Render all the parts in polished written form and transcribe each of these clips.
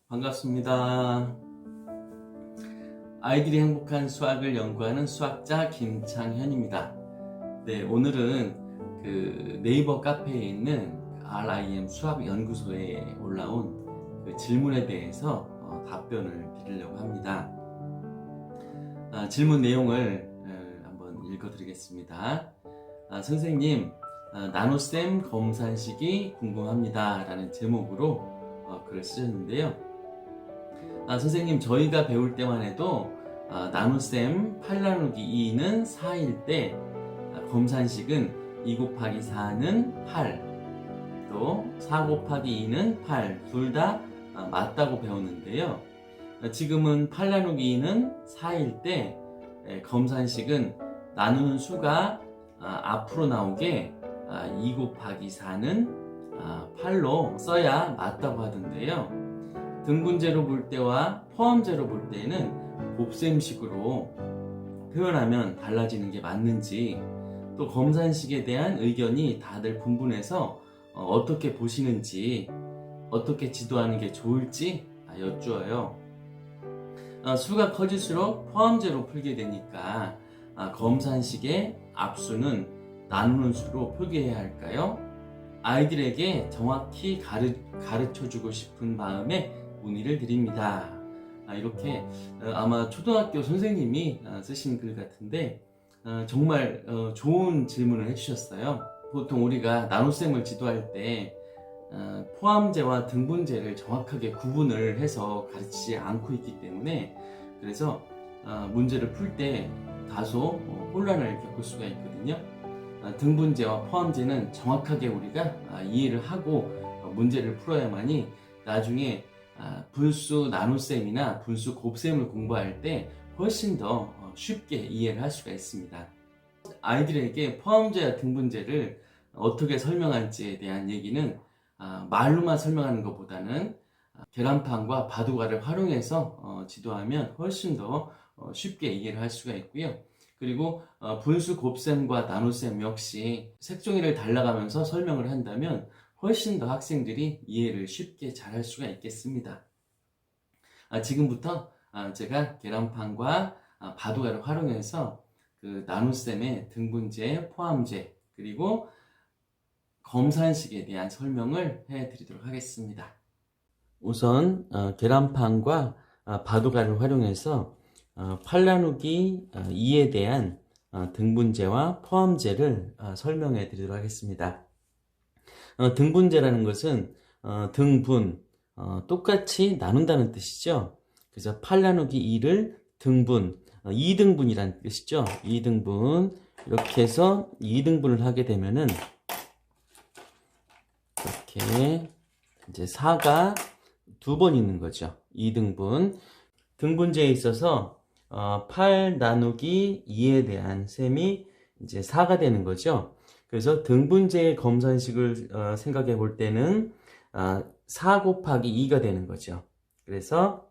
반갑습니다. 아이들이 행복한 수학을 연구하는 수학자 김창현입니다. 네, 오늘은 그 네이버 카페에 있는 RIM 수학연구소에 올라온 그 질문에 대해서 답변을 드리려고 합니다. 질문 내용을 한번 읽어드리겠습니다. 선생님, 나눗셈 검산식이 궁금합니다 라는 제목으로 글을 쓰셨는데요. 선생님, 저희가 배울 때만 해도 나눗셈 8 나누기 2는 4일 때 검산식은 2 곱하기 4는 8, 또 4 곱하기 2는 8, 둘 다 맞다고 배웠는데요. 지금은 8 나누기 2는 4일 때 검산식은 나누는 수가 앞으로 나오게 2 곱하기 4는 8로 써야 맞다고 하던데요. 등분제로 볼 때와 포함제로 볼 때는 곱셈식으로 표현하면 달라지는 게 맞는지, 또 검산식에 대한 의견이 다들 분분해서 어떻게 보시는지, 어떻게 지도하는 게 좋을지 여쭈어요. 수가 커질수록 포함제로 풀게 되니까 검산식의 앞수는 나누는 수로 표기해야 할까요? 아이들에게 정확히 가르쳐주고 싶은 마음에 문의를 드립니다. 이렇게 아마 초등학교 선생님이 쓰신 글 같은데 정말 좋은 질문을 해주셨어요. 보통 우리가 나눗셈을 지도할 때 포함제와 등분제를 정확하게 구분을 해서 가르치지 않고 있기 때문에, 그래서 문제를 풀 때 다소 혼란을 겪을 수가 있거든요. 등분제와 포함제는 정확하게 우리가 이해를 하고 문제를 풀어야만이 나중에 분수 나눗셈이나 분수 곱셈을 공부할 때 훨씬 더 쉽게 이해를 할 수가 있습니다. 아이들에게 포함제와 등분제를 어떻게 설명할지에 대한 얘기는 말로만 설명하는 것보다는 계란판과 바둑알을 활용해서 지도하면 훨씬 더 쉽게 이해를 할 수가 있고요. 그리고 분수 곱셈과 나눗셈 역시 색종이를 달라가면서 설명을 한다면 훨씬 더 학생들이 이해를 쉽게 잘 할 수가 있겠습니다. 지금부터 제가 계란판과 바둑알을 활용해서 그 나눗셈의 등분제, 포함제, 그리고 검산식에 대한 설명을 해드리도록 하겠습니다. 우선 계란판과 바둑알을 활용해서 8 나누기 2에 대한 등분제와 포함제를 설명해 드리도록 하겠습니다. 등분제라는 것은 등분, 똑같이 나눈다는 뜻이죠. 그래서 8 나누기 2를 등분, 2등분이라는 뜻이죠. 2등분, 이렇게 해서 2등분을 하게 되면은 이렇게 이제 4가 2번 있는 거죠. 2등분. 등분제에 있어서 8 나누기 2에 대한 셈이 이제 4가 되는 거죠. 그래서 등분제의 검산식을 생각해 볼 때는 4 곱하기 2가 되는 거죠. 그래서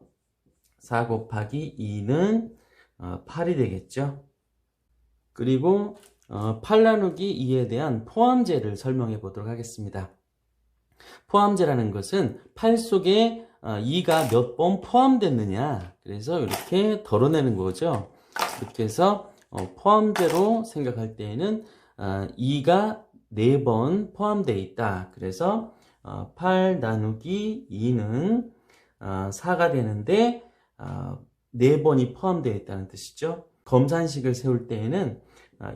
4 곱하기 2는 8이 되겠죠. 그리고 8 나누기 2에 대한 포함제를 설명해 보도록 하겠습니다. 포함제라는 것은 8 속에 2가 몇 번 포함됐느냐, 그래서 이렇게 덜어내는 거죠. 이렇게 해서 포함제로 생각할 때에는 2가 4번 포함되어 있다. 그래서 8 나누기 2는 4가 되는데 4번이 포함되어 있다는 뜻이죠. 검산식을 세울 때에는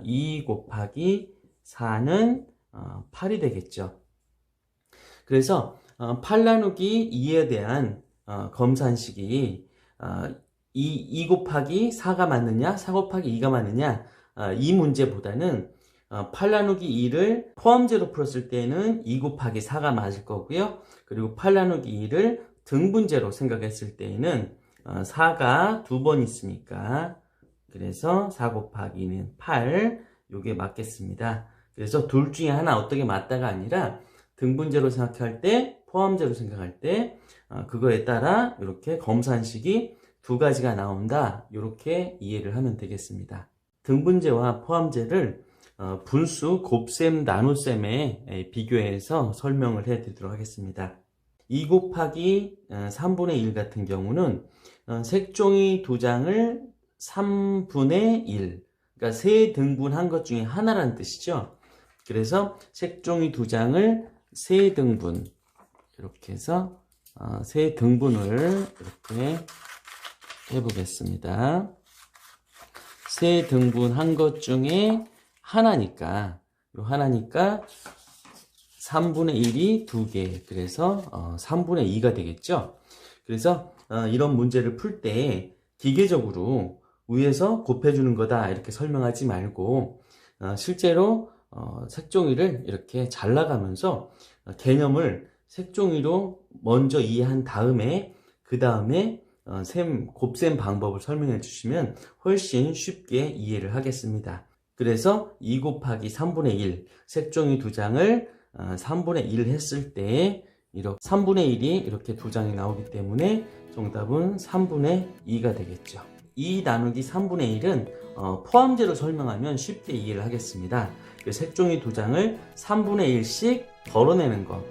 2 곱하기 4는 8이 되겠죠. 그래서 8 나누기 2에 대한 검산식이 2 곱하기 4가 맞느냐, 4 곱하기 2가 맞느냐, 이 문제보다는 8 나누기 2를 포함제로 풀었을 때는 2 곱하기 4가 맞을 거고요. 그리고 8 나누기 2를 등분제로 생각했을 때에는 4가 2번 있으니까, 그래서 4 곱하기 2는 8, 요게 맞겠습니다. 그래서 둘 중에 하나 어떻게 맞다가 아니라 등분제로 생각할 때, 포함제로 생각할 때 그거에 따라 이렇게 검산식이 두 가지가 나온다, 이렇게 이해를 하면 되겠습니다. 등분제와 포함제를 분수 곱셈 나눗셈에 비교해서 설명을 해 드리도록 하겠습니다. 2 곱하기 3분의 1 같은 경우는 색종이 2장을 3분의 1, 그러니까 세 등분한 것 중에 하나라는 뜻이죠. 그래서 색종이 2장을 세 등분, 이렇게 해서 세 등분을 이렇게 해보겠습니다. 세 등분한 것 중에 하나니까 3분의 1이 2개, 그래서 3분의 2가 되겠죠. 그래서 이런 문제를 풀 때 기계적으로 위에서 곱해주는 거다 이렇게 설명하지 말고 실제로 색종이를 이렇게 잘라가면서 개념을 색종이로 먼저 이해한 다음에 그 다음에 곱셈 방법을 설명해 주시면 훨씬 쉽게 이해를 하겠습니다. 그래서 2 곱하기 3분의 1, 색종이 2장을 3분의 1 했을 때 이렇게 3분의 1이 이렇게 2장이 나오기 때문에 정답은 3분의 2가 되겠죠. 2 나누기 3분의 1은 포함제로 설명하면 쉽게 이해를 하겠습니다. 색종이 2장을 3분의 1씩 덜어내는 것.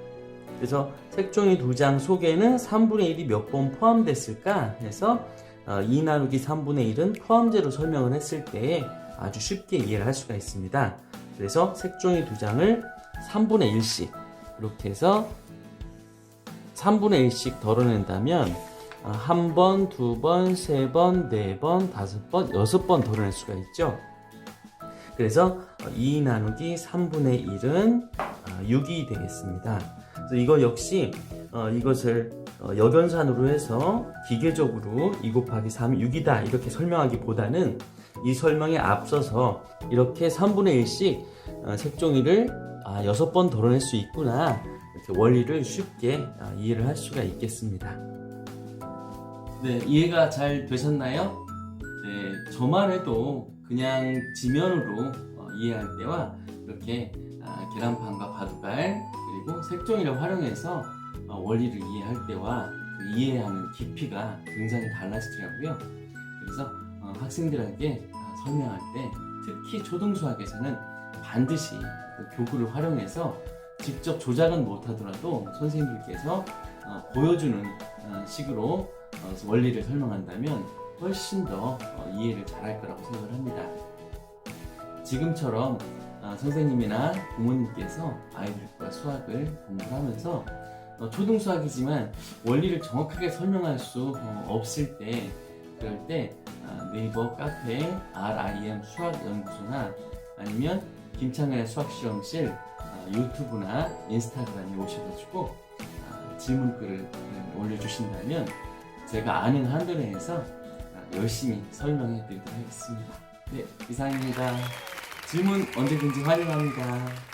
그래서 색종이 2장 속에는 3분의 1이 몇 번 포함됐을까 해서 2 나누기 3분의 1은 포함제로 설명을 했을 때 아주 쉽게 이해를 할 수가 있습니다. 그래서 색종이 2장을 3분의 1씩 이렇게 해서 3분의 1씩 덜어낸다면 1번, 2번, 3번, 4번, 5번, 6번 덜어낼 수가 있죠. 그래서 2 나누기 3분의 1은 6이 되겠습니다. 그래서 이거 역시 이것을 역연산으로 해서 기계적으로 2 곱하기 3이 6이다 이렇게 설명하기보다는 이 설명에 앞서서 이렇게 3분의 1씩 색종이를 6번 덜어낼 수 있구나, 이렇게 원리를 쉽게 이해를 할 수가 있겠습니다. 네, 이해가 잘 되셨나요? 네, 저만 해도 그냥 지면으로 이해할 때와 이렇게 계란판과 바둑알 그리고 색종이를 활용해서 원리를 이해할 때와 그 이해하는 깊이가 굉장히 달라지더라고요. 그래서 학생들에게 설명할 때 특히 초등수학에서는 반드시 그 교구를 활용해서 직접 조작은 못하더라도 선생님들께서 보여주는 식으로 원리를 설명한다면 훨씬 더 이해를 잘할 거라고 생각을 합니다. 지금처럼 선생님이나 부모님께서 아이들과 수학을 공부를 하면서 초등수학이지만 원리를 정확하게 설명할 수 없을 때, 그럴 때 네이버 카페 RIM 수학연구소나 아니면 김창현의 수학실험실 유튜브나 인스타그램에 오셔가지고 질문글을 올려주신다면 제가 아는 한도 내에서 열심히 설명해 드리도록 하겠습니다. 네, 이상입니다. 질문 언제든지 환영합니다.